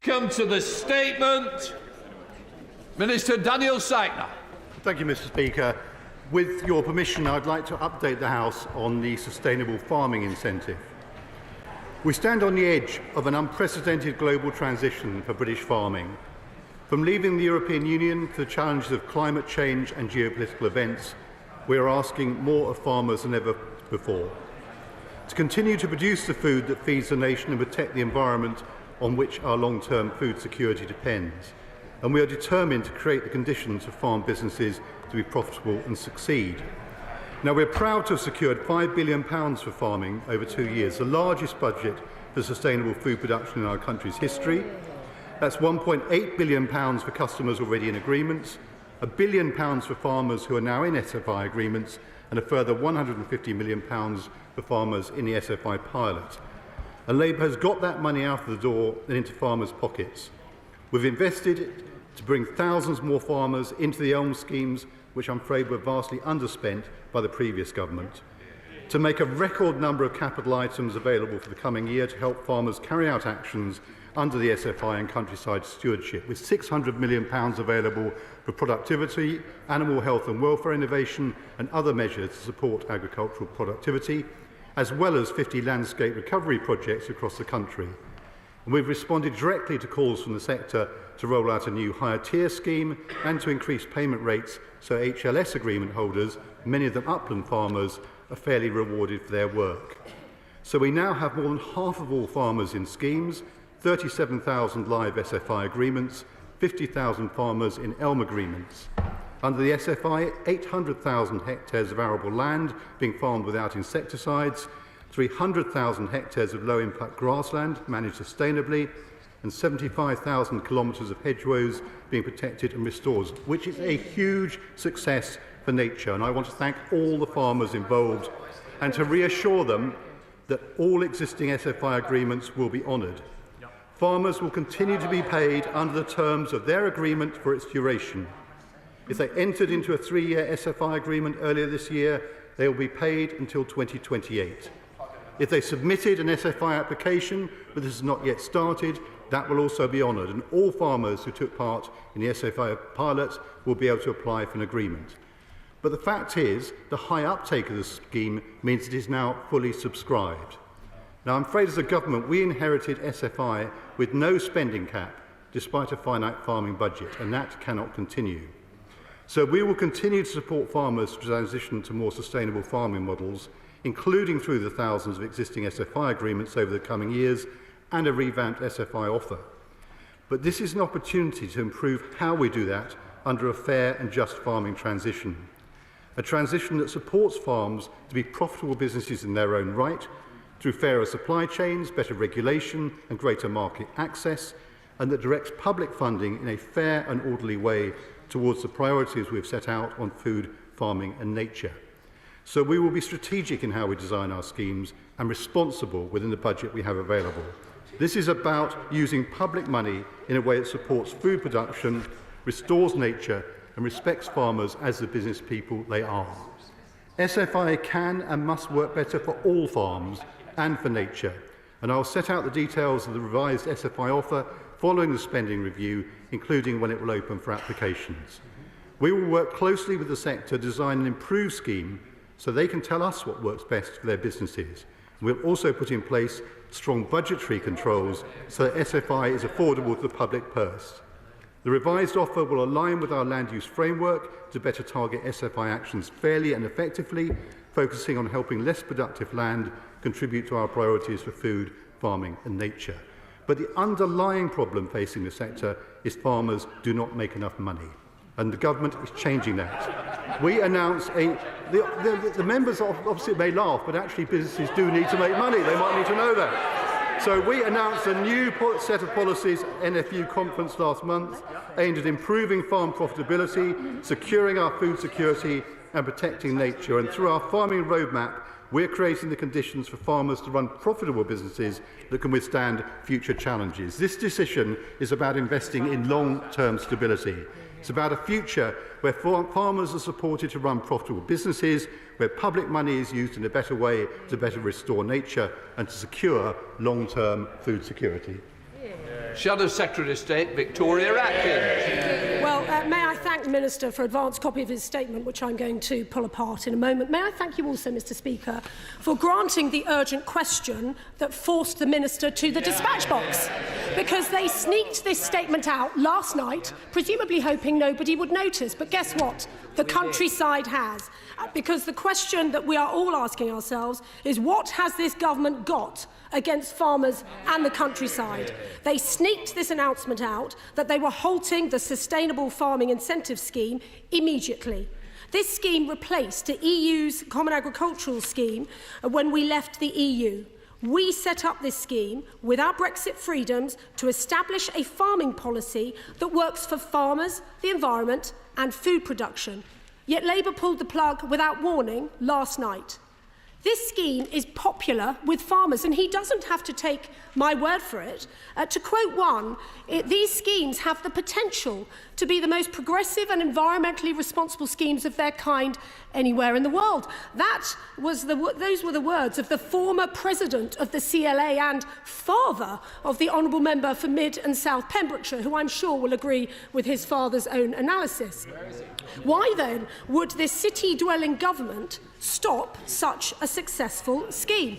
Come to the statement. Minister Daniel Saikner. Thank you, Mr. Speaker. With your permission, I'd like to update the House on the sustainable farming incentive. We stand on the edge of an unprecedented global transition for British farming. From leaving the European Union to the challenges of climate change and geopolitical events, we are asking more of farmers than ever before. To continue to produce the food that feeds the nation and protect the environment on which our long-term food security depends. And we are determined to create the conditions for farm businesses to be profitable and succeed. Now, we're proud to have secured £5 billion for farming over 2 years, the largest budget for sustainable food production in our country's history. That's £1.8 billion for customers already in agreements, £1 billion for farmers who are now in SFI agreements, and a further £150 million for farmers in the SFI pilot. And Labour has got that money out of the door and into farmers' pockets. We've invested to bring thousands more farmers into the ELM schemes, which I'm afraid were vastly underspent by the previous government, to make a record number of capital items available for the coming year to help farmers carry out actions under the SFI and countryside stewardship, with £600 million available for productivity, animal health and welfare innovation and other measures to support agricultural productivity, as well as 50 landscape recovery projects across the country. And we've responded directly to calls from the sector to roll out a new higher tier scheme and to increase payment rates so HLS agreement holders, many of them upland farmers, are fairly rewarded for their work. So we now have more than half of all farmers in schemes, 37,000 live SFI agreements, 50,000 farmers in ELM agreements. Under the SFI, 800,000 hectares of arable land being farmed without insecticides, 300,000 hectares of low-impact grassland managed sustainably, and 75,000 kilometres of hedgerows being protected and restored, which is a huge success for nature. And I want to thank all the farmers involved and to reassure them that all existing SFI agreements will be honoured. Farmers will continue to be paid under the terms of their agreement for its duration. If they entered into a 3-year SFI agreement earlier this year, they will be paid until 2028. If they submitted an SFI application, but this has not yet started, that will also be honoured, and all farmers who took part in the SFI pilot will be able to apply for an agreement. But the fact is, the high uptake of the scheme means it is now fully subscribed. Now, I'm afraid as a government, we inherited SFI with no spending cap, despite a finite farming budget, and that cannot continue. So we will continue to support farmers to transition to more sustainable farming models, including through the thousands of existing SFI agreements over the coming years and a revamped SFI offer. But this is an opportunity to improve how we do that under a fair and just farming transition. A transition that supports farms to be profitable businesses in their own right, through fairer supply chains, better regulation and greater market access, and that directs public funding in a fair and orderly way towards the priorities we've set out on food, farming and nature. So we will be strategic in how we design our schemes and responsible within the budget we have available. This is about using public money in a way that supports food production, restores nature and respects farmers as the business people they are. SFI can and must work better for all farms and for nature, and I'll set out the details of the revised SFI offer following the spending review, including when it will open for applications. We will work closely with the sector to design an improved scheme so they can tell us what works best for their businesses. We'll also put in place strong budgetary controls so that SFI is affordable to the public purse. The revised offer will align with our land use framework to better target SFI actions fairly and effectively, focusing on helping less productive land contribute to our priorities for food, farming and nature. But the underlying problem facing the sector is farmers do not make enough money, and the government is changing that. We announced the members obviously may laugh, but actually businesses do need to make money. They might need to know that. So we announced a new set of policies at NFU conference last month aimed at improving farm profitability, securing our food security and protecting nature. And through our farming roadmap, we're creating the conditions for farmers to run profitable businesses that can withstand future challenges. This decision is about investing in long-term stability. It's about a future where farmers are supported to run profitable businesses, where public money is used in a better way to better restore nature and to secure long-term food security. Yeah. Shadow Secretary of State Victoria Atkins. Well, may I thank the Minister for an advance copy of his statement, which I'm going to pull apart in a moment. May I thank you also, Mr Speaker, for granting the urgent question that forced the Minister to the dispatch box, because they sneaked this statement out last night, presumably hoping nobody would notice. But guess what? The countryside has. Because the question that we are all asking ourselves is, what has this government got against farmers and the countryside? They sneaked this announcement out that they were halting the Sustainable Farming Incentive Scheme immediately. This scheme replaced the EU's Common Agricultural Scheme when we left the EU. We set up this scheme with our Brexit freedoms to establish a farming policy that works for farmers, the environment and food production. Yet Labour pulled the plug without warning last night. This scheme is popular with farmers, and he doesn't have to take my word for it. To quote one, these schemes have the potential to be the most progressive and environmentally responsible schemes of their kind anywhere in the world. Those were the words of the former president of the CLA and father of the honourable member for Mid and South Pembrokeshire, who I'm sure will agree with his father's own analysis. Why then would this city-dwelling government stop such a successful scheme?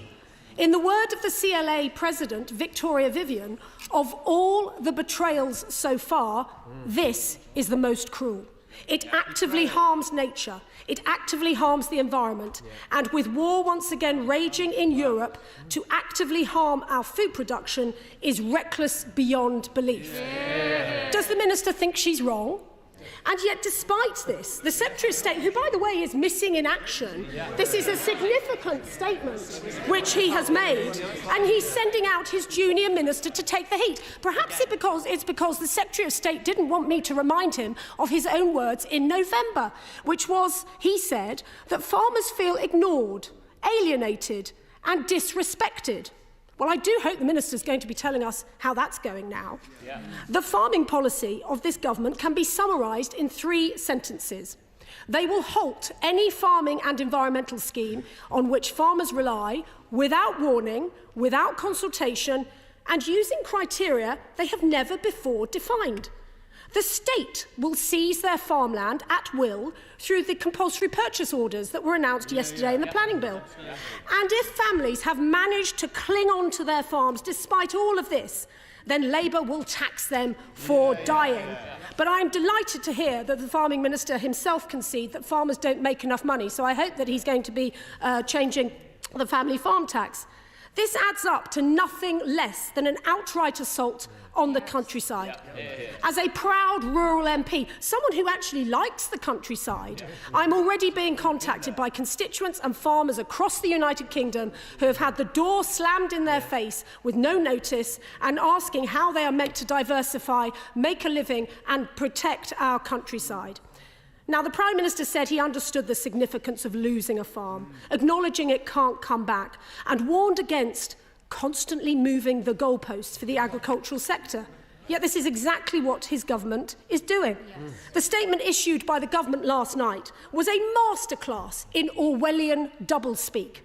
In the word of the CLA president, Victoria Vivian, of all the betrayals so far, this is the most cruel. It actively harms nature, it actively harms the environment, and with war once again raging in Europe, to actively harm our food production is reckless beyond belief. Does the Minister think she's wrong? And yet, despite this, the Secretary of State, who, by the way, is missing in action, this is a significant statement which he has made, and he's sending out his junior minister to take the heat. Perhaps it's because the Secretary of State didn't want me to remind him of his own words in November, which was, he said, that farmers feel ignored, alienated and disrespected. Well, I do hope the Minister is going to be telling us how that's going now. The farming policy of this government can be summarised in 3 sentences. They will halt any farming and environmental scheme on which farmers rely without warning, without consultation, and using criteria they have never before defined. The state will seize their farmland at will through the compulsory purchase orders that were announced yesterday in the planning bill. And if families have managed to cling on to their farms despite all of this, then Labour will tax them for dying. But I'm delighted to hear that the Farming Minister himself conceded that farmers don't make enough money, so I hope that he's going to be changing the family farm tax. This adds up to nothing less than an outright assault on the countryside. As a proud rural MP, someone who actually likes the countryside, I'm already being contacted by constituents and farmers across the United Kingdom who have had the door slammed in their face with no notice and asking how they are meant to diversify, make a living and protect our countryside. Now, the Prime Minister said he understood the significance of losing a farm, acknowledging it can't come back, and warned against constantly moving the goalposts for the agricultural sector. Yet this is exactly what his government is doing. The statement issued by the government last night was a masterclass in Orwellian doublespeak.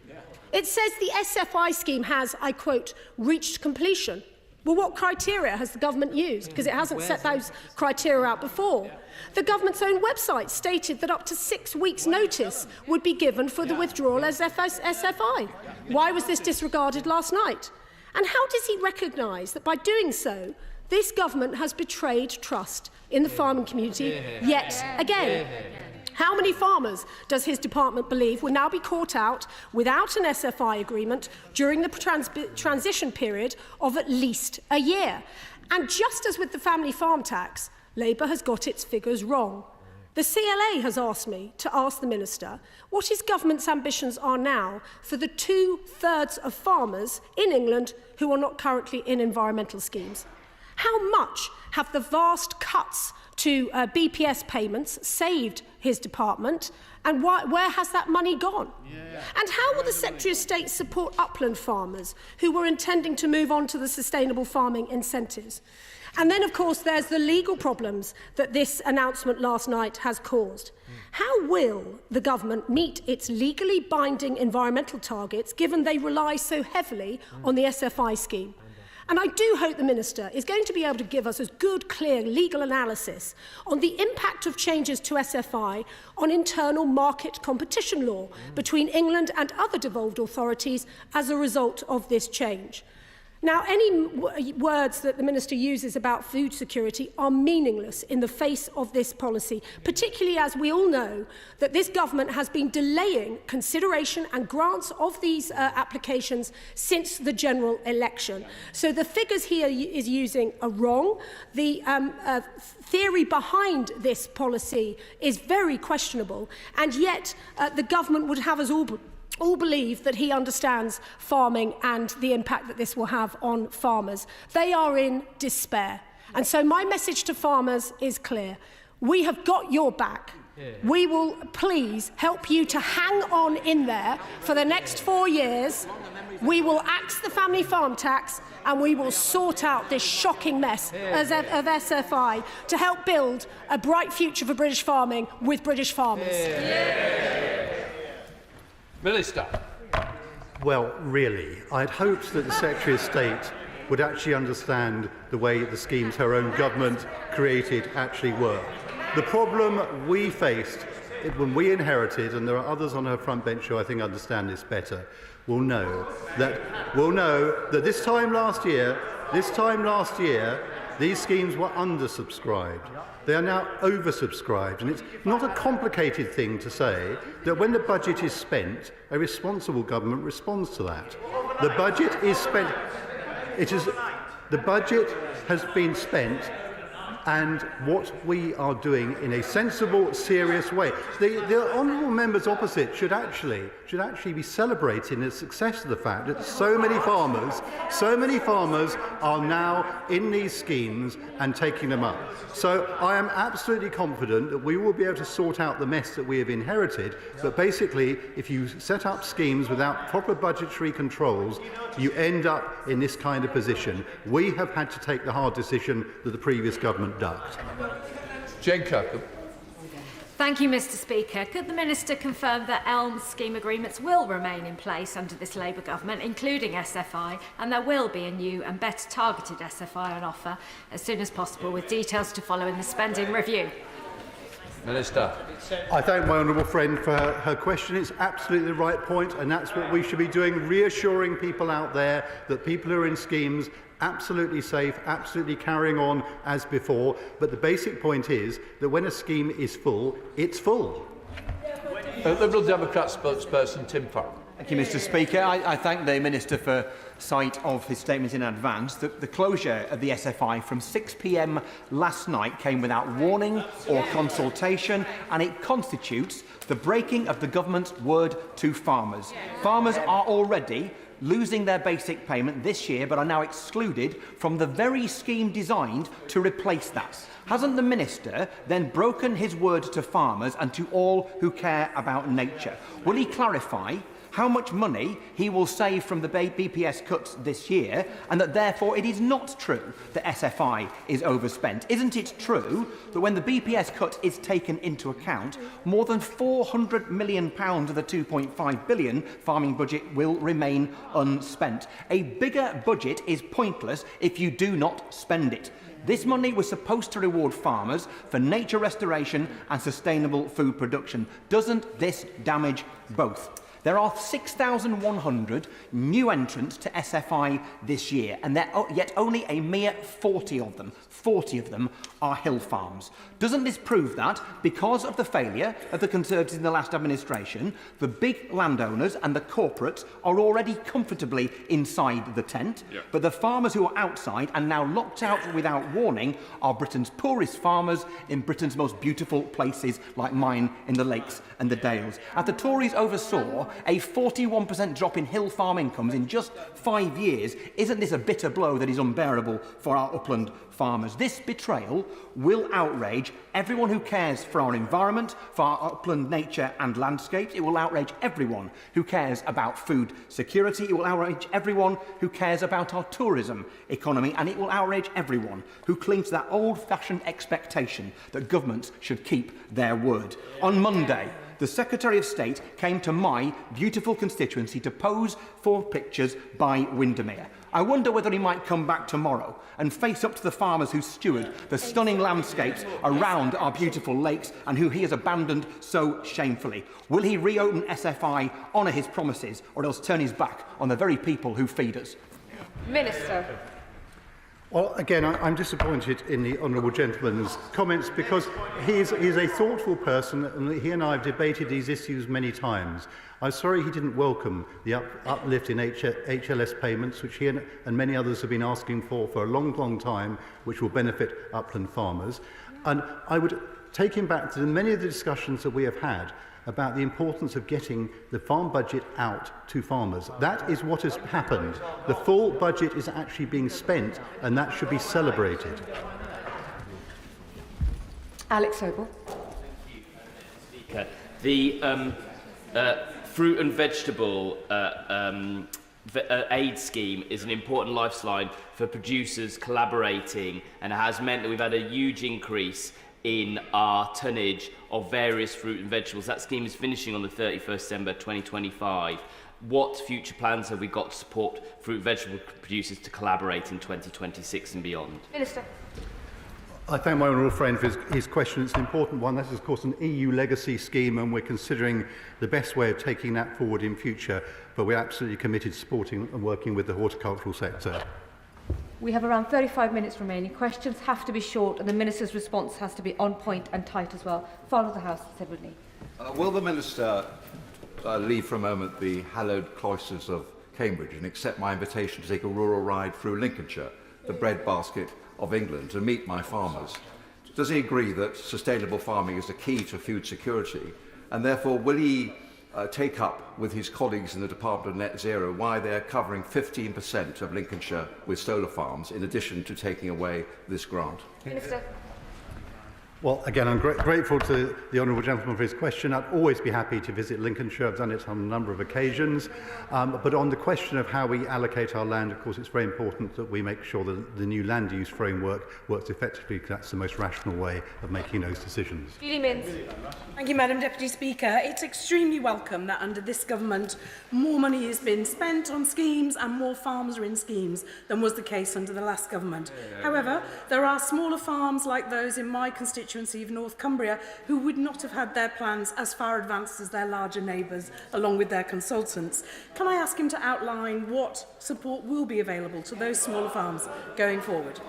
It says the SFI scheme has, I quote, reached completion. Well, what criteria has the government used? Because it hasn't set those criteria out before. The government's own website stated that up to 6 weeks' notice would be given for the withdrawal as SFI. Why was this disregarded last night? And how does he recognise that by doing so, this government has betrayed trust in the farming community yet again? How many farmers does his department believe will now be caught out without an SFI agreement during the transition period of at least a year? And just as with the family farm tax, Labour has got its figures wrong. The CLA has asked me to ask the Minister what his government's ambitions are now for the 2/3 of farmers in England who are not currently in environmental schemes. How much have the vast cuts to BPS payments saved his department, and where has that money gone? And how will the Secretary of State support upland farmers who were intending to move on to the sustainable farming incentives? And then, of course, there's the legal problems that this announcement last night has caused. How will the government meet its legally binding environmental targets, given they rely so heavily on the SFI scheme? And I do hope the Minister is going to be able to give us a good, clear legal analysis on the impact of changes to SFI on internal market competition law between England and other devolved authorities as a result of this change. Now, any words that the Minister uses about food security are meaningless in the face of this policy, particularly as we all know that this government has been delaying consideration and grants of these applications since the general election. So the figures here is using are wrong. The theory behind this policy is very questionable, and yet the government would have us all believe that he understands farming and the impact that this will have on farmers. They are in despair. And so my message to farmers is clear. We have got your back. We will please help you to hang on in there for the next 4 years. We will axe the family farm tax and we will sort out this shocking mess of SFI to help build a bright future for British farming with British farmers. Minister. Well, really, I'd hoped that the Secretary of State would actually understand the way the schemes her own government created actually work. The problem we faced when we inherited, and there are others on her front bench who I think understand this better, will know that this time last year, these schemes were undersubscribed. They are now oversubscribed, and it's not a complicated thing to say that when the budget is spent, a responsible government responds to that. The budget is spent. The budget has been spent, and what we are doing in a sensible, serious way. The honourable members opposite should actually be celebrating the success of the fact that so many farmers are now in these schemes and taking them up. So I am absolutely confident that we will be able to sort out the mess that we have inherited. But basically, if you set up schemes without proper budgetary controls, you end up in this kind of position. We have had to take the hard decision that the previous government ducked. Jane Kirkham. Thank you, Mr. Speaker. Could the Minister confirm that ELM scheme agreements will remain in place under this Labour government, including SFI, and there will be a new and better targeted SFI on offer as soon as possible, with details to follow in the spending review? Minister. I thank my honourable friend for her question. It's absolutely the right point, and that's what we should be doing, reassuring people out there that people who are in schemes absolutely safe, absolutely carrying on as before. But the basic point is that when a scheme is full, it's full. Liberal Democrat spokesperson Tim Farron. Thank you, Mr. Speaker. I thank the Minister for sight of his statement in advance. The closure of the SFI from 6 p.m. last night came without warning or consultation, and it constitutes the breaking of the government's word to farmers. Farmers are already losing their basic payment this year, but are now excluded from the very scheme designed to replace that. Hasn't the Minister then broken his word to farmers and to all who care about nature? Will he clarify how much money he will save from the BPS cuts this year, and that therefore it is not true that SFI is overspent? Isn't it true that when the BPS cut is taken into account, more than £400 million of the £2.5 billion farming budget will remain unspent? A bigger budget is pointless if you do not spend it. This money was supposed to reward farmers for nature restoration and sustainable food production. Doesn't this damage both? There are 6,100 new entrants to SFI this year, and yet only a mere 40 of them are hill farms. Doesn't this prove that, because of the failure of the Conservatives in the last administration, the big landowners and the corporates are already comfortably inside the tent, but the farmers who are outside and now locked out without warning are Britain's poorest farmers in Britain's most beautiful places like mine in the lakes and the dales? As the Tories oversaw a 41% drop in hill farm incomes in just 5 years, isn't this a bitter blow that is unbearable for our upland farmers? This betrayal will outrage everyone who cares for our environment, for our upland nature and landscapes. It will outrage everyone who cares about food security. It will outrage everyone who cares about our tourism economy, and it will outrage everyone who clings to that old-fashioned expectation that governments should keep their word. On Monday, the Secretary of State came to my beautiful constituency to pose for pictures by Windermere. I wonder whether he might come back tomorrow and face up to the farmers who steward the stunning landscapes around our beautiful lakes and who he has abandoned so shamefully. Will he reopen SFI, honour his promises, or else turn his back on the very people who feed us? Minister. Well, again, I'm disappointed in the honourable gentleman's comments because he's a thoughtful person and he and I have debated these issues many times. I'm sorry he didn't welcome the uplift in HLS payments, which he and many others have been asking for a long, long time, which will benefit upland farmers. And I would take him back to many of the discussions that we have had about the importance of getting the farm budget out to farmers. That is what has happened. The full budget is actually being spent, and that should be celebrated. Alex Sobel. The fruit and vegetable aid scheme is an important lifeline for producers collaborating, and it has meant that we've had a huge increase in our tonnage of various fruit and vegetables. That scheme is finishing on the 31st December 2025. What future plans have we got to support fruit and vegetable producers to collaborate in 2026 and beyond? Minister. I thank my honourable friend for his question. It's an important one. That is, of course, an EU legacy scheme, and we're considering the best way of taking that forward in future. But we're absolutely committed to supporting and working with the horticultural sector. We have around 35 minutes remaining. Questions have to be short and the Minister's response has to be on point and tight as well. Follow the House, Edward Lee. Will the Minister leave for a moment the hallowed cloisters of Cambridge and accept my invitation to take a rural ride through Lincolnshire, the breadbasket of England, to meet my farmers? Does he agree that sustainable farming is the key to food security? And therefore, will he take up with his colleagues in the Department of Net Zero why they're covering 15% of Lincolnshire with solar farms, in addition to taking away this grant? Minister. Well, again, I'm grateful to the honourable gentleman for his question. I'd always be happy to visit Lincolnshire. I've done it on a number of occasions. But on the question of how we allocate our land, of course, it's very important that we make sure that the new land use framework works effectively, because that's the most rational way of making those decisions. Julie Minns. Thank you, Madam Deputy Speaker. It's extremely welcome that under this government more money has been spent on schemes and more farms are in schemes than was the case under the last government. However, there are smaller farms like those in my constituency of North Cumbria who would not have had their plans as far advanced as their larger neighbours, along with their consultants. Can I ask him to outline what support will be available to those smaller farms going forward?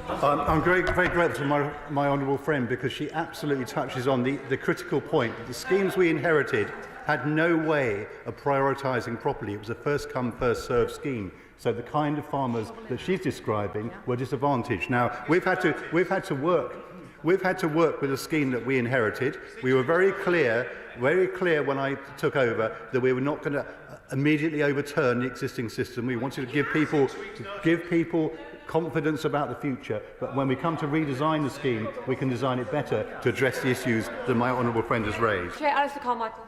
I'm very grateful to my honourable friend, because she absolutely touches on the critical point that the schemes we inherited had no way of prioritising properly. It was a first-come, first-served scheme. So the kind of farmers that she's describing were disadvantaged. Now, we've had to work with a scheme that we inherited. We were very clear when I took over that we were not going to immediately overturn the existing system. We wanted to give people confidence about the future, but when we come to redesign the scheme, we can design it better to address the issues that my honourable friend has raised. Chair Alistair Carmichael.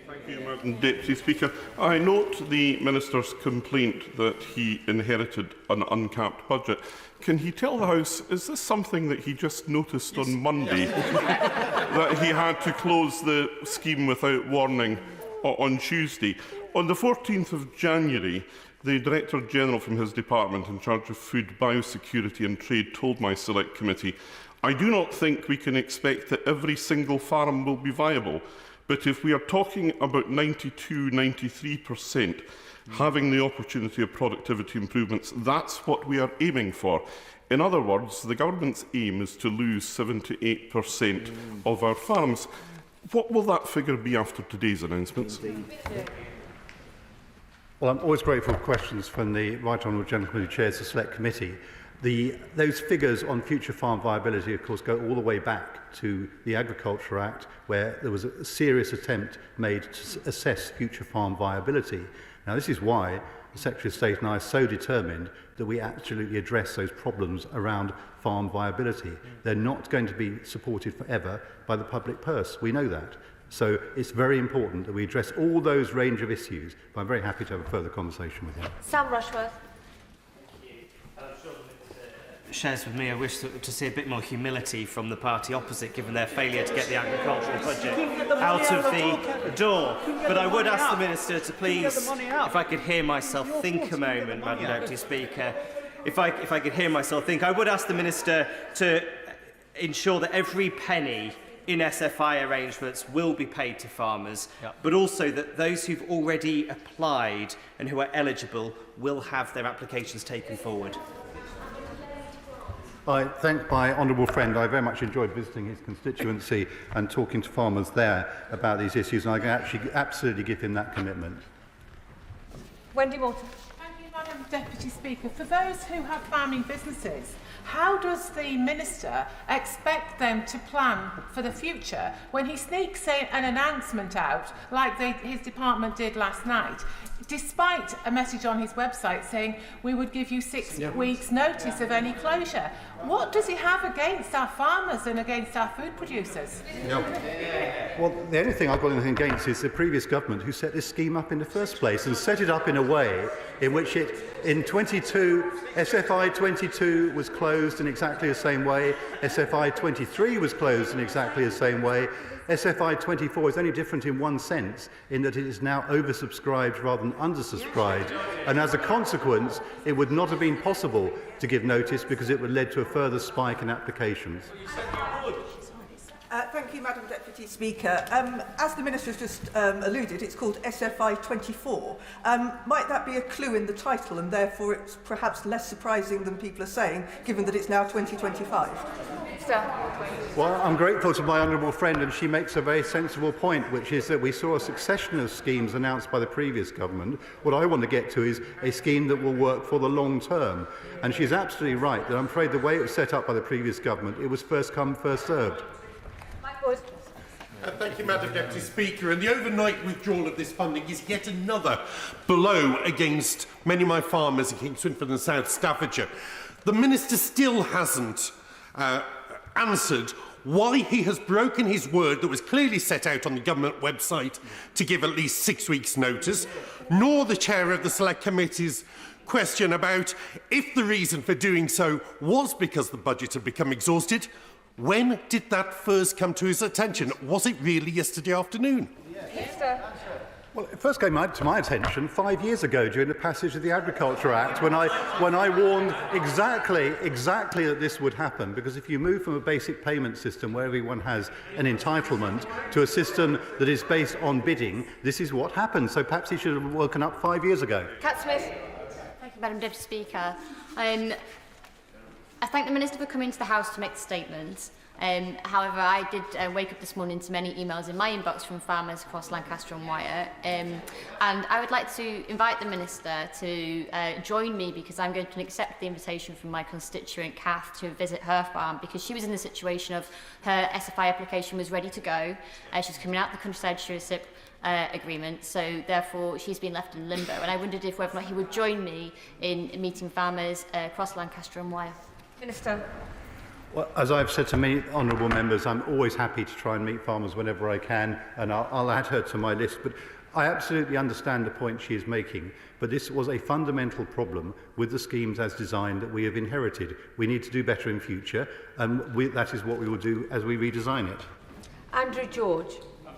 Thank you, Madam Deputy Speaker. I note the Minister's complaint that he inherited an uncapped budget. Can he tell the House, is this something that he just noticed on Monday, that he had to close the scheme without warning on Tuesday? On the 14th of January, the Director General from his department in charge of food, biosecurity and trade told my select committee, "I do not think we can expect that every single farm will be viable, but if we are talking about 92–93% having the opportunity of productivity improvements, that's what we are aiming for." In other words, the government's aim is to lose 7 to 8% of our farms. What will that figure be after today's announcements? Well, I'm always grateful for questions from the right honourable gentleman who chairs the Select Committee. Those figures on future farm viability, of course, go all the way back to the Agriculture Act, where there was a serious attempt made to assess future farm viability. Now, this is why the Secretary of State and I are so determined that we absolutely address those problems around farm viability. They're not going to be supported forever by the public purse. We know that. So it's very important that we address all those range of issues. But I'm very happy to have a further conversation with you. Sam Rushworth. shares with me a wish to see a bit more humility from the party opposite, given their failure to get the agricultural budget out of the door. But I would ask the Minister to please, if I could hear myself think a moment, Madam Deputy Speaker, if I could hear myself think, I would ask the Minister to ensure that every penny in SFI arrangements will be paid to farmers, but also that those who've already applied and who are eligible will have their applications taken forward. I thank my honourable friend. I very much enjoyed visiting his constituency and talking to farmers there about these issues, and I can actually absolutely give him that commitment. Wendy Morton. Thank you, Madam Deputy Speaker. For those who have farming businesses, how does the Minister expect them to plan for the future when he sneaks an announcement out, like his department did last night, despite a message on his website saying we would give you 6 weeks' notice of any closure? What does he have against our farmers and against our food producers? Well, the only thing I've got anything against is the previous government who set this scheme up in the first place and set it up in a way in which SFI 22 was closed in exactly the same way, SFI 23 was closed in exactly the same way. SFI 24 is only different in one sense, in that it is now oversubscribed rather than undersubscribed, and as a consequence it would not have been possible to give notice because it would have led to a further spike in applications. Thank you, Madam Deputy Speaker. As the Minister has just alluded, it's called SFI 24. Might that be a clue in the title, and therefore it's perhaps less surprising than people are saying, given that it's now 2025? Well, I'm grateful to my honourable friend, and she makes a very sensible point, which is that we saw a succession of schemes announced by the previous government. What I want to get to is a scheme that will work for the long term. And she's absolutely right that I'm afraid the way it was set up by the previous government, it was first come, first served. Thank you, Madam Deputy Speaker. And the overnight withdrawal of this funding is yet another blow against many of my farmers in King Swinford and South Staffordshire. The Minister still hasn't answered why he has broken his word that was clearly set out on the government website to give at least 6 weeks' notice, nor the chair of the Select Committee's question about if the reason for doing so was because the budget had become exhausted. When did that first come to his attention? Was it really yesterday afternoon? Well, it first came to my attention 5 years ago during the passage of the Agriculture Act when I warned exactly that this would happen, because if you move from a basic payment system where everyone has an entitlement to a system that is based on bidding, this is what happens. So perhaps he should have woken up 5 years ago. Cat Smith. Thank you, Madam Deputy Speaker. I thank the Minister for coming to the House to make the statement. However, I did wake up this morning to many emails in my inbox from farmers across Lancaster and Wyre, and I would like to invite the Minister to join me, because I'm going to accept the invitation from my constituent Kath to visit her farm, because she was in the situation of her SFI application was ready to go. She's coming out the countryside stewardship agreement, so therefore she's been left in limbo, and I wondered if whether or not he would join me in meeting farmers across Lancaster and Wyre. Minister. Well, as I've said to many honourable members, I'm always happy to try and meet farmers whenever I can, and I'll add her to my list. But I absolutely understand the point she is making, but this was a fundamental problem with the schemes as designed that we have inherited. We need to do better in future, and that is what we will do as we redesign it. Andrew George.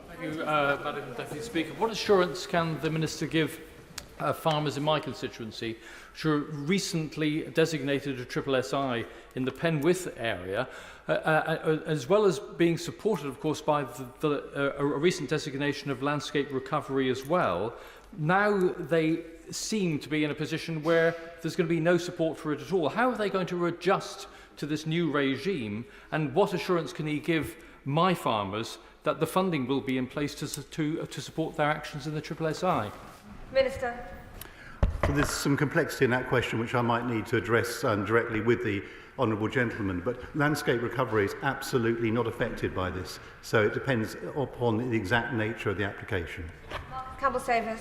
Thank you, Madam Deputy Speaker. What assurance can the Minister give farmers in my constituency, which were recently designated a SSSI in the Penwith area, as well as being supported, of course, by a recent designation of landscape recovery as well? Now they seem to be in a position where there's going to be no support for it at all. How are they going to adjust to this new regime, and what assurance can he give my farmers that the funding will be in place to support their actions in the SSSI? Minister. So there's some complexity in that question which I might need to address directly with the honourable gentleman, but landscape recovery is absolutely not affected by this, so it depends upon the exact nature of the application. Campbell-Savers.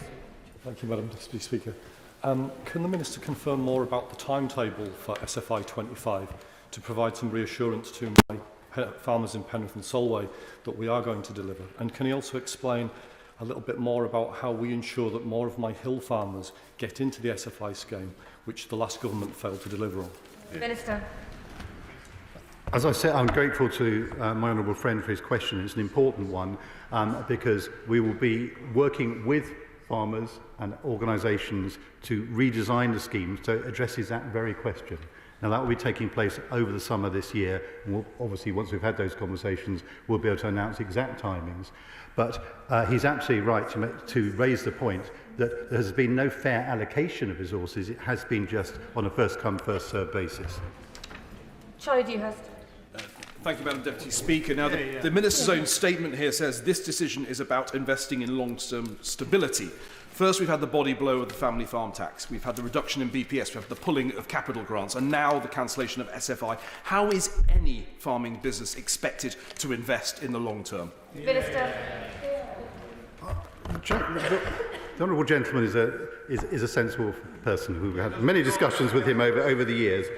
Thank you, Madam Deputy Speaker. Can the Minister confirm more about the timetable for SFI 25 to provide some reassurance to my farmers in Penrith and Solway that we are going to deliver? And can he also explain a little bit more about how we ensure that more of my hill farmers get into the SFI scheme, which the last government failed to deliver on? Minister. As I said, I'm grateful to my honourable friend for his question. It's an important one because we will be working with farmers and organisations to redesign the schemes to address that very question. Now, that will be taking place over the summer this year. And we'll, obviously, once we've had those conversations, we'll be able to announce exact timings. But he's absolutely right to raise the point that there has been no fair allocation of resources. It has been just on a first-come, first-served basis. Charlie Dewhurst. Thank you, Madam Deputy Speaker. Now, the Minister's own statement here says this decision is about investing in long-term stability. First, we've had the body blow of the family farm tax. We've had the reduction in BPS. We've had the pulling of capital grants. And now the cancellation of SFI. How is any farming business expected to invest in the long term? Minister. The honourable gentleman is a sensible person who had many discussions with him over the years.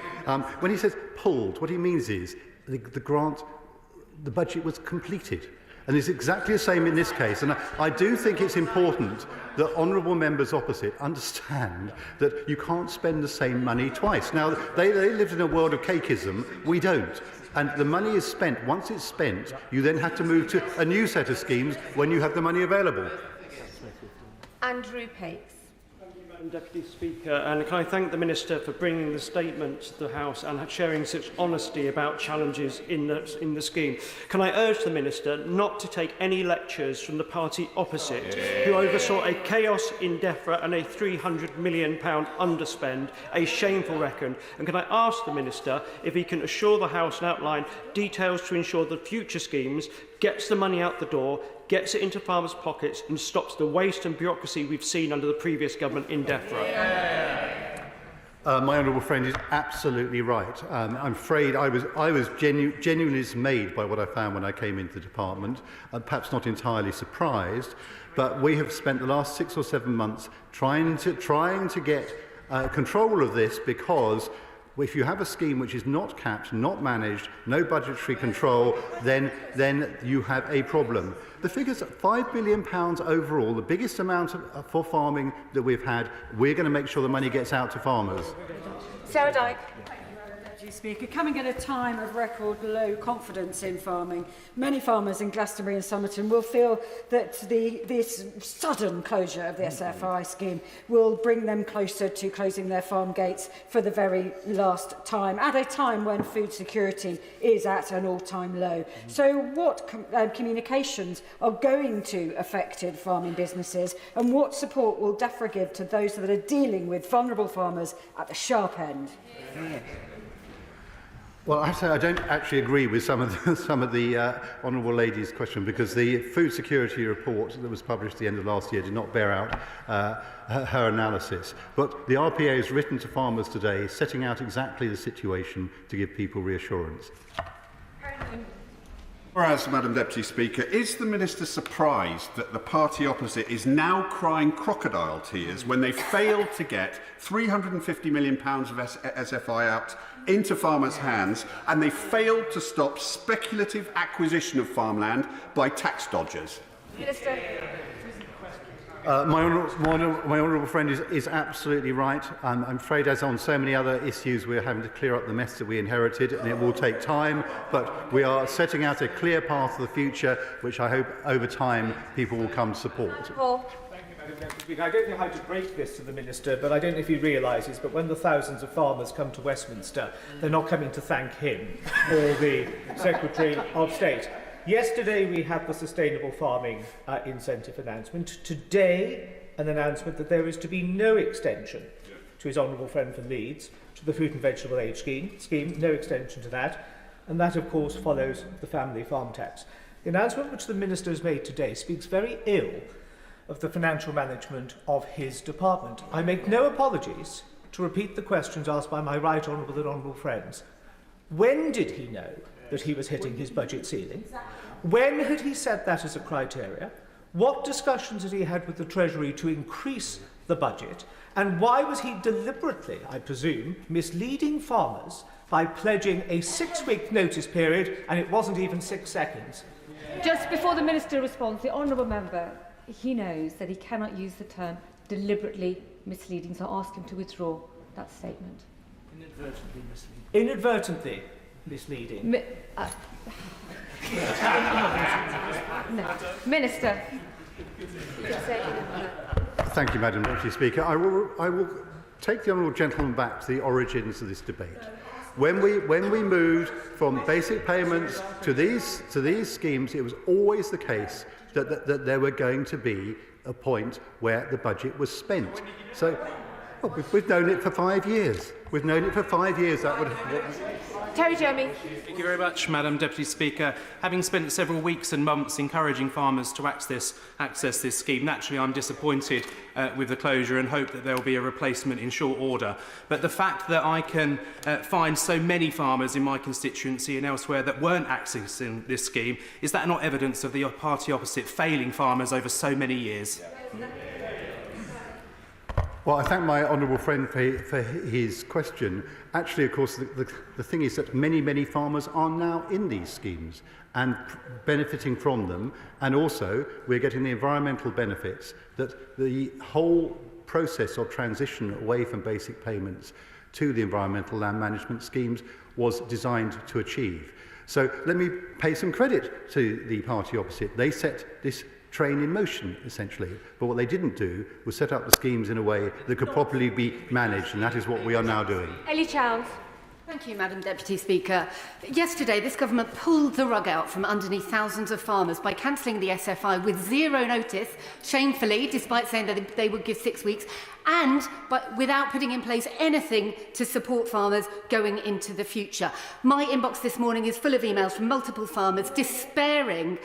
When he says pulled, what he means is the budget was completed. And it's exactly the same in this case. And I do think it's important that honourable members opposite understand that you can't spend the same money twice. Now, they lived in a world of cakeism. We don't. And the money is spent. Once it's spent, you then have to move to a new set of schemes when you have the money available. Andrew Pakes. Madam Deputy Speaker, and can I thank the Minister for bringing the statement to the House and sharing such honesty about challenges in the scheme. Can I urge the Minister not to take any lectures from the party opposite, who oversaw a chaos in DEFRA and a £300 million underspend, a shameful record? And can I ask the Minister if he can assure the House and outline details to ensure that future schemes gets the money out the door, gets it into farmers' pockets and stops the waste and bureaucracy we've seen under the previous government in DEFRA? My honourable friend is absolutely right. I'm afraid I was genuinely dismayed by what I found when I came into the department, perhaps not entirely surprised, but we have spent the last 6 or 7 months trying to get control of this, because if you have a scheme which is not capped, not managed, no budgetary control, then you have a problem. The figure's £5 billion overall, the biggest amount for farming that we've had. We're going to make sure the money gets out to farmers. Sarah Dyke. Deputy Speaker, coming at a time of record low confidence in farming, many farmers in Glastonbury and Somerton will feel that this sudden closure of the SFI scheme will bring them closer to closing their farm gates for the very last time, at a time when food security is at an all-time low. So what communications are going to affected farming businesses, and what support will DEFRA give to those that are dealing with vulnerable farmers at the sharp end? Well, I have to say I don't actually agree with some of the honourable lady's question, because the food security report that was published at the end of last year did not bear out her analysis. But the RPA has written to farmers today, setting out exactly the situation to give people reassurance. Whereas, Madam Deputy Speaker, is the Minister surprised that the party opposite is now crying crocodile tears when they failed to get £350 million of SFI out into farmers' hands, and they failed to stop speculative acquisition of farmland by tax dodgers? Minister. My honourable friend is absolutely right. I'm afraid, as on so many other issues, we're having to clear up the mess that we inherited, and it will take time, but we are setting out a clear path for the future, which I hope over time people will come to support. Paul. I don't know how to break this to the Minister, but I don't know if he realises, but when the thousands of farmers come to Westminster, they're not coming to thank him or the Secretary of State. Yesterday we had the sustainable farming incentive announcement. Today, an announcement that there is to be no extension to his honourable friend from Leeds, to the fruit and vegetable aid scheme, no extension to that. And that, of course, follows the family farm tax. The announcement which the Minister has made today speaks very ill of the financial management of his department. I make no apologies to repeat the questions asked by my right honourable and honourable friends. When did he know that he was hitting his budget ceiling? When had he set that as a criteria? What discussions had he had with the Treasury to increase the budget? And why was he deliberately, I presume, misleading farmers by pledging a 6-week notice period, and it wasn't even 6 seconds? Just before the Minister responds, the honourable member, he knows that he cannot use the term deliberately misleading, so ask him to withdraw that statement. Inadvertently misleading. Inadvertently misleading. No. Minister. Thank you, Madam Deputy Speaker. I will take the honourable gentleman back to the origins of this debate. When we moved from basic payments to these schemes, it was always the case that there were going to be a point where the budget was spent. So we've known it for 5 years. We've known it for 5 years. That would. Terry Jeremy. Thank you very much, Madam Deputy Speaker. Having spent several weeks and months encouraging farmers to access this scheme, naturally I'm disappointed with the closure and hope that there will be a replacement in short order. But the fact that I can find so many farmers in my constituency and elsewhere that weren't accessing this scheme, is that not evidence of the party opposite failing farmers over so many years? Well, I thank my honourable friend for his question. Actually, of course, the thing is that many farmers are now in these schemes and benefiting from them, and also we're getting the environmental benefits that the whole process of transition away from basic payments to the environmental land management schemes was designed to achieve. So let me pay some credit to the party opposite. They set this train in motion, essentially. But what they didn't do was set up the schemes in a way that could properly be managed, and that is what we are now doing. Ellie Childs. Thank you, Madam Deputy Speaker. Yesterday, this government pulled the rug out from underneath thousands of farmers by cancelling the SFI with zero notice, shamefully, despite saying that they would give 6 weeks, but without putting in place anything to support farmers going into the future. My inbox this morning is full of emails from multiple farmers despairing,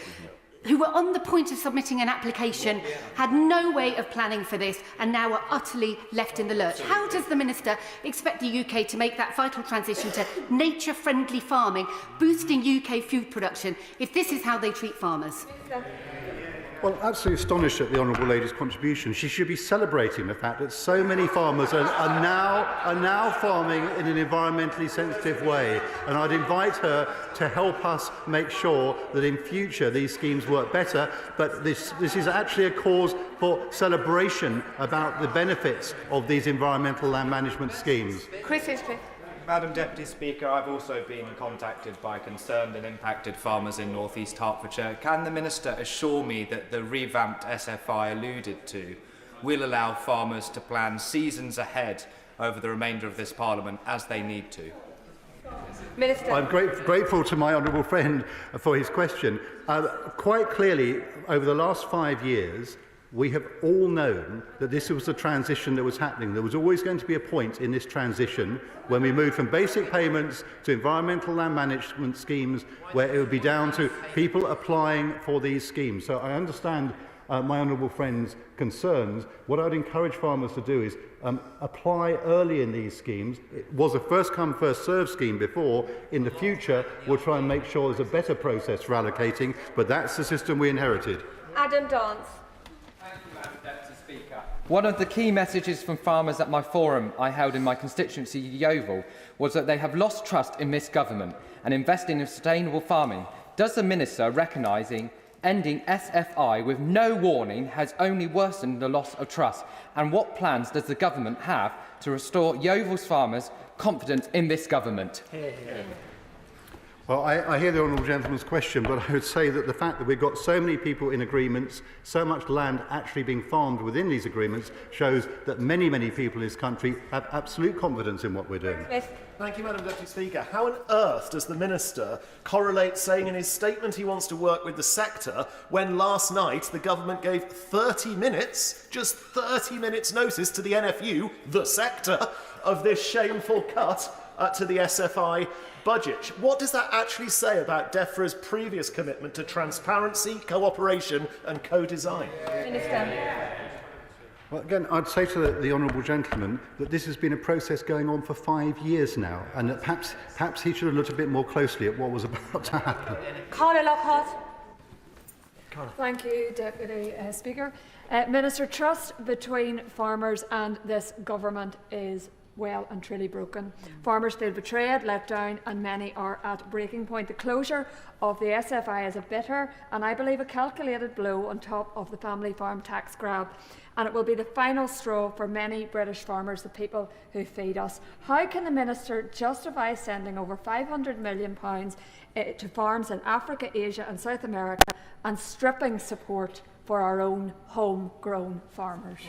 who were on the point of submitting an application, had no way of planning for this, and now are utterly left in the lurch. How does the Minister expect the UK to make that vital transition to nature-friendly farming, boosting UK food production, if this is how they treat farmers? Well, absolutely astonished at the honourable lady's contribution. She should be celebrating the fact that so many farmers are now farming in an environmentally sensitive way. And I'd invite her to help us make sure that in future these schemes work better. But this is actually a cause for celebration about the benefits of these environmental land management schemes. Chris Hinchcliffe. Madam Deputy Speaker, I've also been contacted by concerned and impacted farmers in North East Hertfordshire. Can the Minister assure me that the revamped SFI alluded to will allow farmers to plan seasons ahead over the remainder of this Parliament as they need to? Minister. I'm grateful to my honourable friend for his question. Quite clearly, over the last 5 years, we have all known that this was a transition that was happening. There was always going to be a point in this transition when we moved from basic payments to environmental land management schemes where it would be down to people applying for these schemes. So I understand my honourable friend's concerns. What I would encourage farmers to do is apply early in these schemes. It was a first-come, first-served scheme before. In the future, we'll try and make sure there's a better process for allocating, but that's the system we inherited. Adam Dance. One of the key messages from farmers at my forum I held in my constituency, Yeovil, was that they have lost trust in this government and investing in sustainable farming. Does the Minister recognising ending SFI with no warning has only worsened the loss of trust? And what plans does the government have to restore Yeovil's farmers' confidence in this government? Well, I hear the honourable gentleman's question, but I would say that the fact that we've got so many people in agreements, so much land actually being farmed within these agreements, shows that many people in this country have absolute confidence in what we're doing. Thank you, Madam Deputy Speaker. How on earth does the Minister correlate saying in his statement he wants to work with the sector when last night the government gave 30 minutes, just 30 minutes notice to the NFU, the sector, of this shameful cut to the SFI budget? What does that actually say about DEFRA's previous commitment to transparency, cooperation and co-design? Minister. Well, again, I'd say to the honourable gentleman that this has been a process going on for 5 years now, and that perhaps he should have looked a bit more closely at what was about to happen. Carla Lockhart. Thank you, Deputy Speaker. Minister, trust between farmers and this government is well and truly broken. Farmers feel betrayed, let down, and many are at breaking point. The closure of the SFI is a bitter and I believe a calculated blow on top of the family farm tax grab, and it will be the final straw for many British farmers, the people who feed us. How can the Minister justify sending over £500 million to farms in Africa, Asia and South America and stripping support for our own homegrown farmers?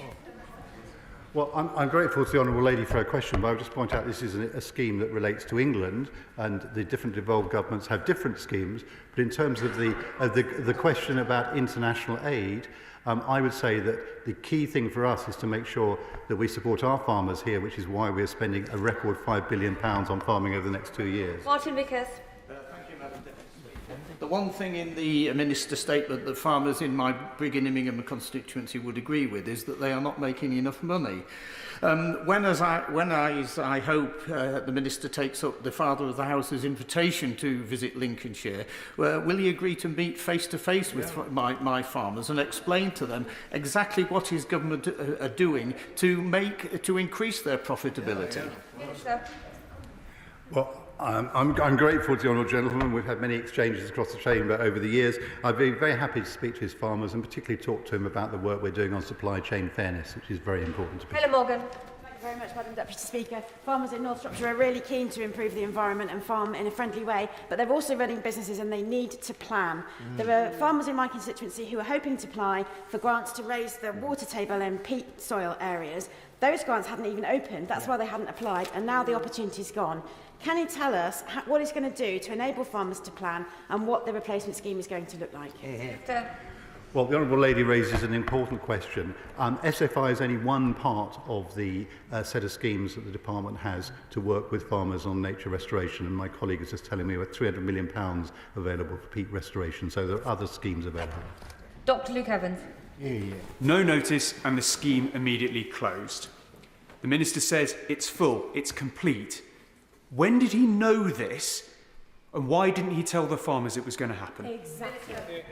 Well, I'm grateful to the Honourable Lady for her question, but I would just point out this is a scheme that relates to England, and the different devolved governments have different schemes. But in terms of the question about international aid, I would say that the key thing for us is to make sure that we support our farmers here, which is why we're spending a record £5 billion on farming over the next 2 years. Martin Vickers. The one thing in the Minister's statement that farmers in my Brigg-in-Immingham constituency would agree with is that they are not making enough money. When I hope the Minister takes up the Father of the House's invitation to visit Lincolnshire, will he agree to meet face-to-face with my farmers and explain to them exactly what his government are doing to increase their profitability? Well, I'm grateful to the Honourable Gentleman. We've had many exchanges across the chamber over the years. I'd be very happy to speak to his farmers and particularly talk to him about the work we're doing on supply chain fairness, which is very important to people. Helen Morgan. Thank you very much, Madam Deputy Speaker. Farmers in North Shropshire are really keen to improve the environment and farm in a friendly way, but they're also running businesses and they need to plan. There are farmers in my constituency who are hoping to apply for grants to raise the water table in peat soil areas. Those grants hadn't even opened, that's why they hadn't applied, and now the opportunity's gone. Can you tell us what he's going to do to enable farmers to plan and what the replacement scheme is going to look like? Well, the Honourable Lady raises an important question. SFI is only one part of the set of schemes that the Department has to work with farmers on nature restoration, and my colleague is just telling me we're £300 million available for peat restoration, so there are other schemes available. Dr Luke Evans. No notice and the scheme immediately closed. The Minister says it's full, it's complete. When did he know this, and why didn't he tell the farmers it was going to happen? Exactly.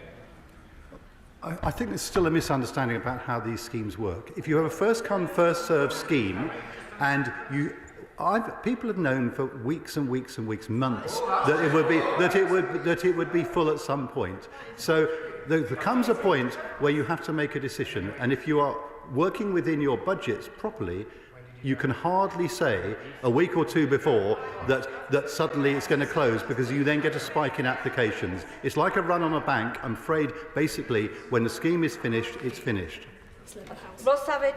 I think there's still a misunderstanding about how these schemes work. If you have a first-come, first-served scheme, and people have known for weeks and weeks and weeks, months, that it would be full at some point. So there comes a point where you have to make a decision, and if you are working within your budgets properly, you can hardly say a week or two before that suddenly it's going to close, because you then get a spike in applications. It's like a run on a bank. I'm afraid, basically, when the scheme is finished, it's finished. Ross Savage.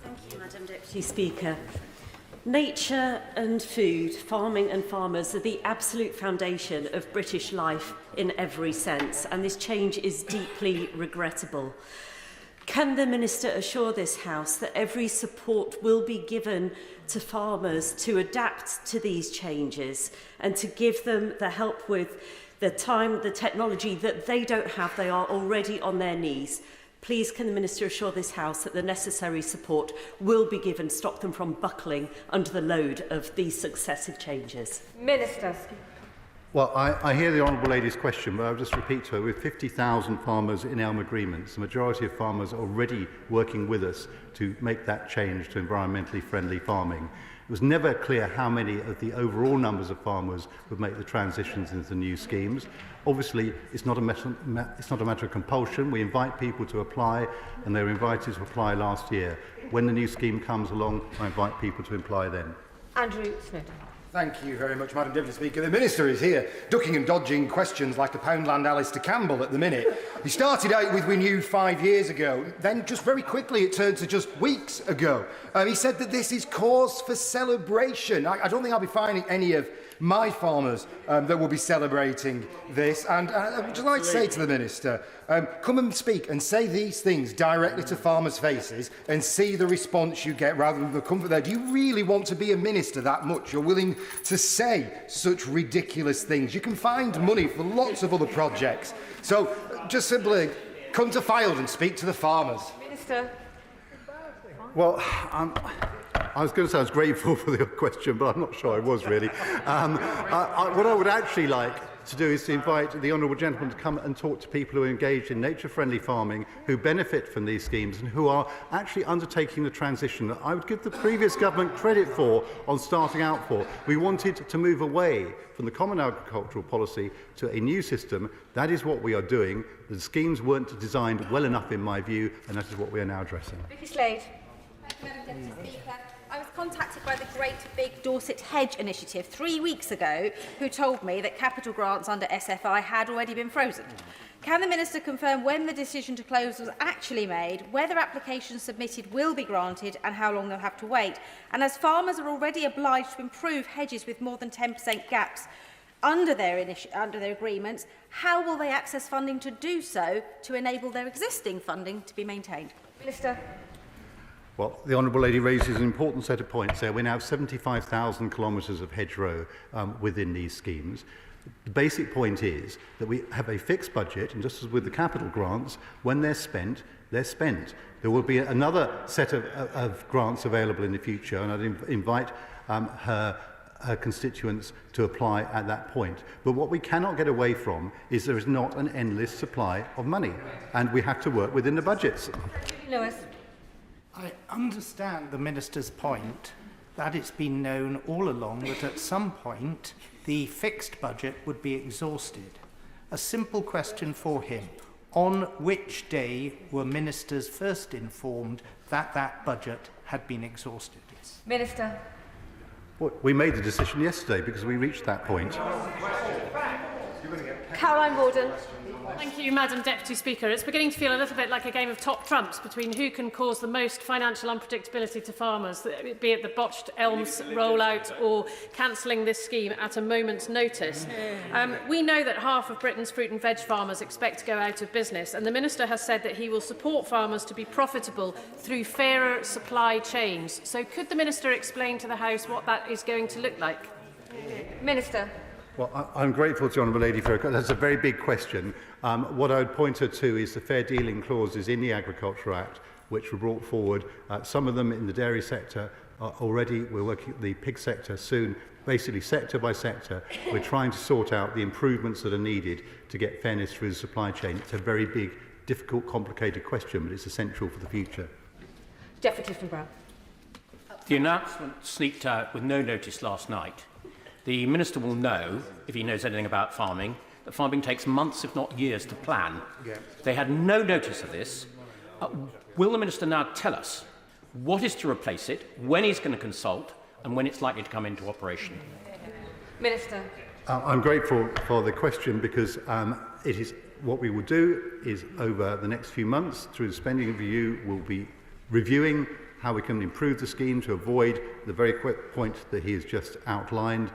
Thank you, Madam Deputy Speaker. Nature and food, farming and farmers are the absolute foundation of British life in every sense, and this change is deeply regrettable. Can the Minister assure this House that every support will be given to farmers to adapt to these changes and to give them the help with the time, the technology that they don't have? They are already on their knees. Please, can the Minister assure this House that the necessary support will be given to stop them from buckling under the load of these successive changes? Minister. Well, I hear the Honourable Lady's question, but I'll just repeat to her, with 50,000 farmers in ELM agreements, the majority of farmers are already working with us to make that change to environmentally friendly farming. It was never clear how many of the overall numbers of farmers would make the transitions into the new schemes. Obviously, it's not a matter of compulsion. We invite people to apply, and they were invited to apply last year. When the new scheme comes along, I invite people to apply then. Andrew Smith. Thank you very much, Madam Deputy Speaker. The Minister is here, ducking and dodging questions like a Poundland Alistair Campbell at the minute. He started out with "we knew 5 years ago," then just very quickly it turned to just weeks ago. He said that this is cause for celebration. I don't think I'll be finding any of my farmers that will be celebrating this. And I would just like to say to the Minister, come and speak and say these things directly to farmers' faces and see the response you get rather than the comfort there. Do you really want to be a minister that much? You're willing to say such ridiculous things. You can find money for lots of other projects. So just simply come to Fylde and speak to the farmers. Minister. Well, I was going to say I was grateful for the question, but I'm not sure I was really. What I would actually like to do is to invite the honourable gentleman to come and talk to people who are engaged in nature-friendly farming, who benefit from these schemes and who are actually undertaking the transition that I would give the previous government credit for on starting out for. We wanted to move away from the common agricultural policy to a new system. That is what we are doing. The schemes weren't designed well enough in my view, and that is what we are now addressing. Vicky Slade. Thank you, Madam Deputy Speaker. I was contacted by the Great Big Dorset Hedge Initiative 3 weeks ago, who told me that capital grants under SFI had already been frozen. Can the Minister confirm when the decision to close was actually made, whether applications submitted will be granted and how long they'll have to wait? And as farmers are already obliged to improve hedges with more than 10% gaps under their agreements, how will they access funding to do so to enable their existing funding to be maintained? Minister. Well, the honourable lady raises an important set of points there. We now have 75,000 kilometres of hedgerow within these schemes. The basic point is that we have a fixed budget, and just as with the capital grants, when they're spent, they're spent. There will be another set of grants available in the future, and I'd invite her constituents to apply at that point. But what we cannot get away from is there is not an endless supply of money, and we have to work within the budgets. Lewis. I understand the Minister's point that it's been known all along that at some point the fixed budget would be exhausted. A simple question for him. On which day were ministers first informed that that budget had been exhausted? Minister. Well, we made the decision yesterday because we reached that point. Caroline Gordon. Thank you, Madam Deputy Speaker. It's beginning to feel a little bit like a game of top trumps between who can cause the most financial unpredictability to farmers, be it the botched ELMS rollout or cancelling this scheme at a moment's notice. We know that half of Britain's fruit and veg farmers expect to go out of business, and the Minister has said that he will support farmers to be profitable through fairer supply chains. So could the Minister explain to the House what that is going to look like? Minister. Well, I'm grateful to the Honourable Lady for her. That's a very big question. What I would point her to is the fair dealing clauses in the Agriculture Act, which were brought forward. Some of them in the dairy sector are already. We're working at the pig sector soon. Basically, sector by sector, we're trying to sort out the improvements that are needed to get fairness through the supply chain. It's a very big, difficult, complicated question, but it's essential for the future. Deputy Brown. The announcement sneaked out with no notice last night. The Minister will know, if he knows anything about farming, that farming takes months, if not years, to plan. Yeah. They had no notice of this. Will the Minister now tell us what is to replace it, when he's going to consult, and when it's likely to come into operation? Minister. I'm grateful for the question because it is what we will do is over the next few months, through the spending review, we'll be reviewing how we can improve the scheme to avoid the very quick point that he has just outlined,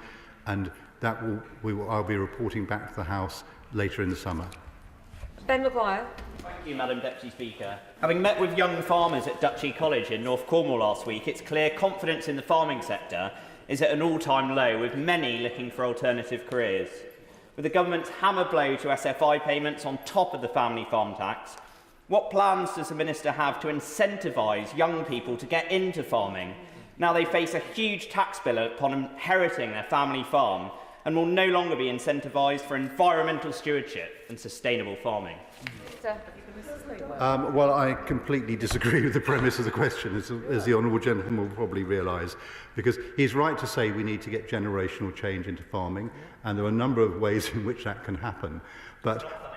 and that I'll be reporting back to the House later in the summer. Ben Maguire. Thank you, Madam Deputy Speaker. Having met with young farmers at Duchy College in North Cornwall last week, it's clear confidence in the farming sector is at an all-time low, with many looking for alternative careers. With the government's hammer blow to SFI payments on top of the family farm tax, what plans does the Minister have to incentivise young people to get into farming? Now they face a huge tax bill upon inheriting their family farm and will no longer be incentivised for environmental stewardship and sustainable farming. Well, I completely disagree with the premise of the question, as the honourable gentleman will probably realise, because he's right to say we need to get generational change into farming, and there are a number of ways in which that can happen. But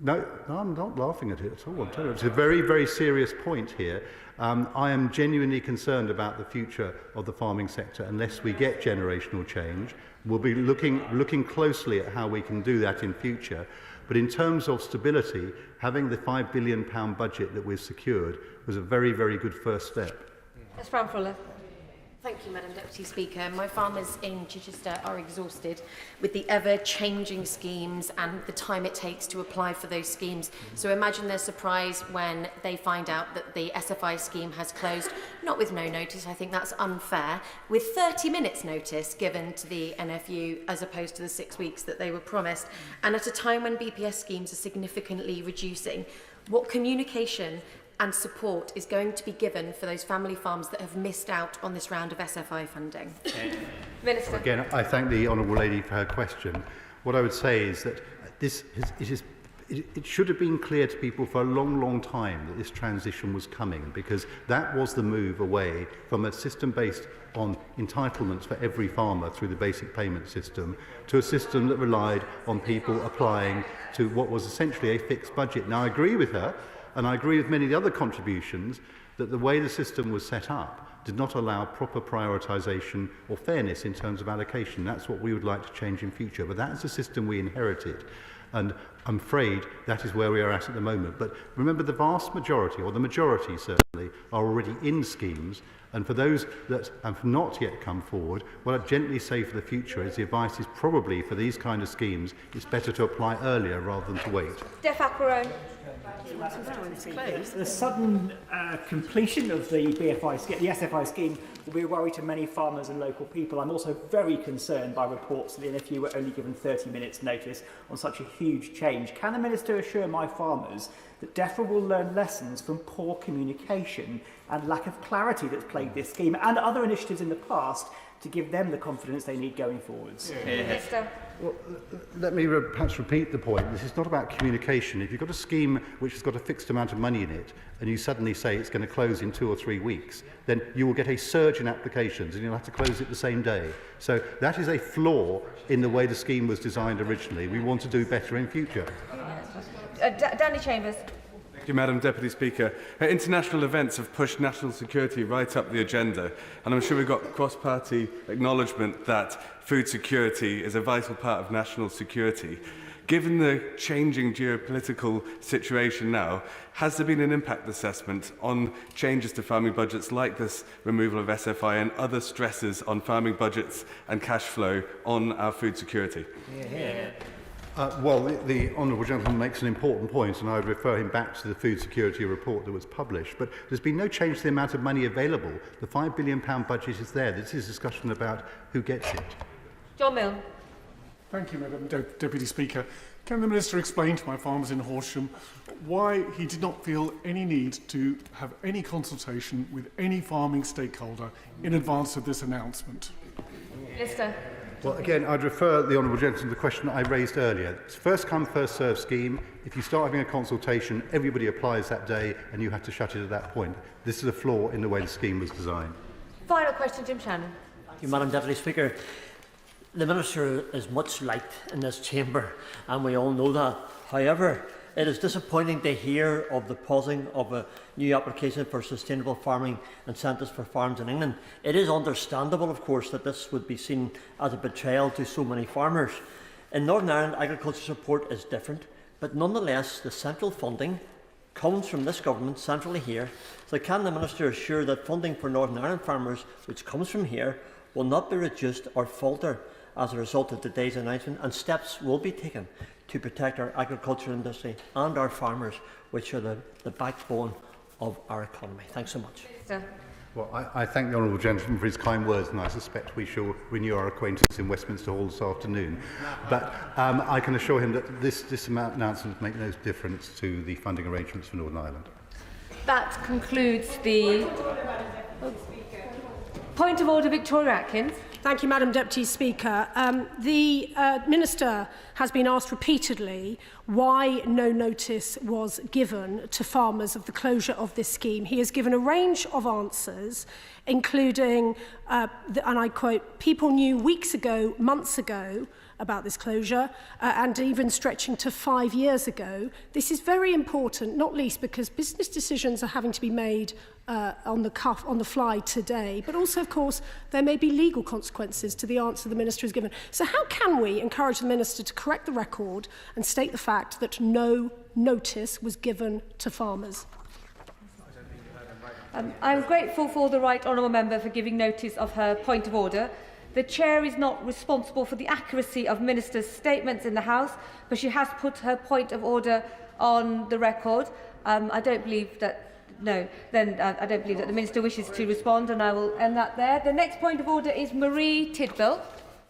no, I'm not laughing at it at all. It's a very, very serious point here. I am genuinely concerned about the future of the farming sector unless we get generational change. We'll be looking closely at how we can do that in future. But in terms of stability, having the £5 billion budget that we've secured was a very, very good first step. Ms. Brown-Fuller. Thank you, Madam Deputy Speaker. My farmers in Chichester are exhausted with the ever-changing schemes and the time it takes to apply for those schemes. So imagine their surprise when they find out that the SFI scheme has closed, not with no notice, I think that's unfair, with 30 minutes notice given to the NFU as opposed to the 6 weeks that they were promised, and at a time when BPS schemes are significantly reducing. What communication and support is going to be given for those family farms that have missed out on this round of SFI funding? Minister. Again, I thank the honourable lady for her question. what I would say is that it should have been clear to people for a long, long time that this transition was coming, because that was the move away from a system based on entitlements for every farmer through the basic payment system to a system that relied on people applying to what was essentially a fixed budget. Now, I agree with her, and I agree with many of the other contributions, that the way the system was set up did not allow proper prioritisation or fairness in terms of allocation. That's what we would like to change in future, but that is the system we inherited. And I'm afraid that is where we are at the moment. But remember, the vast majority, or the majority certainly, are already in schemes. And for those that have not yet come forward, what I'd gently say for the future is the advice is probably for these kind of schemes, it's better to apply earlier rather than to wait. Steph Aquarone. The sudden completion of the SFI scheme will be a worry to many farmers and local people. I'm also very concerned by reports that the NFU were only given 30 minutes notice on such a huge change. Can the Minister assure my farmers that DEFRA will learn lessons from poor communication and lack of clarity that's plagued this scheme and other initiatives in the past to give them the confidence they need going forwards? Well, let me perhaps repeat the point. This is not about communication. If you've got a scheme which has got a fixed amount of money in it and you suddenly say it's going to close in 2 or 3 weeks, then you will get a surge in applications and you'll have to close it the same day. So that is a flaw in the way the scheme was designed originally. We want to do better in future. Danny Chambers. Thank you, Madam Deputy Speaker. International events have pushed national security right up the agenda, and I'm sure we've got cross-party acknowledgement that food security is a vital part of national security. Given the changing geopolitical situation now, has there been an impact assessment on changes to farming budgets like this removal of SFI and other stresses on farming budgets and cash flow on our food security? Well, the Honourable Gentleman makes an important point, and I would refer him back to the food security report that was published. But there's been no change to the amount of money available. The £5 billion budget is there. This is a discussion about who gets it. John Milne. Thank you, Madam Deputy Speaker. Can the Minister explain to my farmers in Horsham why he did not feel any need to have any consultation with any farming stakeholder in advance of this announcement? Minister. Well, again, I'd refer the Honourable Gentleman to the question that I raised earlier. It's first come, first served scheme. If you start having a consultation, everybody applies that day and you have to shut it at that point. This is a flaw in the way the scheme was designed. Final question, Jim Shannon. Thank you, Madam Deputy Speaker. The Minister is much liked in this chamber, and we all know that. However, it is disappointing to hear of the pausing of a new application for sustainable farming incentives for farms in England. It is understandable, of course, that this would be seen as a betrayal to so many farmers. In Northern Ireland, agriculture support is different, but nonetheless, the central funding comes from this government centrally here. So can the Minister assure that funding for Northern Ireland farmers, which comes from here, will not be reduced or falter as a result of today's announcement, and steps will be taken to protect our agricultural industry and our farmers, which are the backbone of our economy? Thanks so much. Well, I thank the Honourable Gentleman for his kind words, and I suspect we shall renew our acquaintance in Westminster Hall this afternoon. But I can assure him that this announcement makes no difference to the funding arrangements for Northern Ireland. That concludes the point of order. Victoria Atkins. Thank you, Madam Deputy Speaker. The Minister has been asked repeatedly why no notice was given to farmers of the closure of this scheme. He has given a range of answers, including, and I quote, people knew weeks ago, months ago, about this closure, and even stretching to 5 years ago. This is very important, not least because business decisions are having to be made on the fly today, but also, of course, there may be legal consequences to the answer the Minister has given. So how can we encourage the Minister to correct the record and state the fact that no notice was given to farmers? I'm grateful for the Right Honourable Member for giving notice of her point of order. The Chair is not responsible for the accuracy of Minister's statements in the House, but she has put her point of order on the record. I don't believe that I don't believe that the Minister wishes to respond, and I will end that there. The next point of order is Marie Tidwell.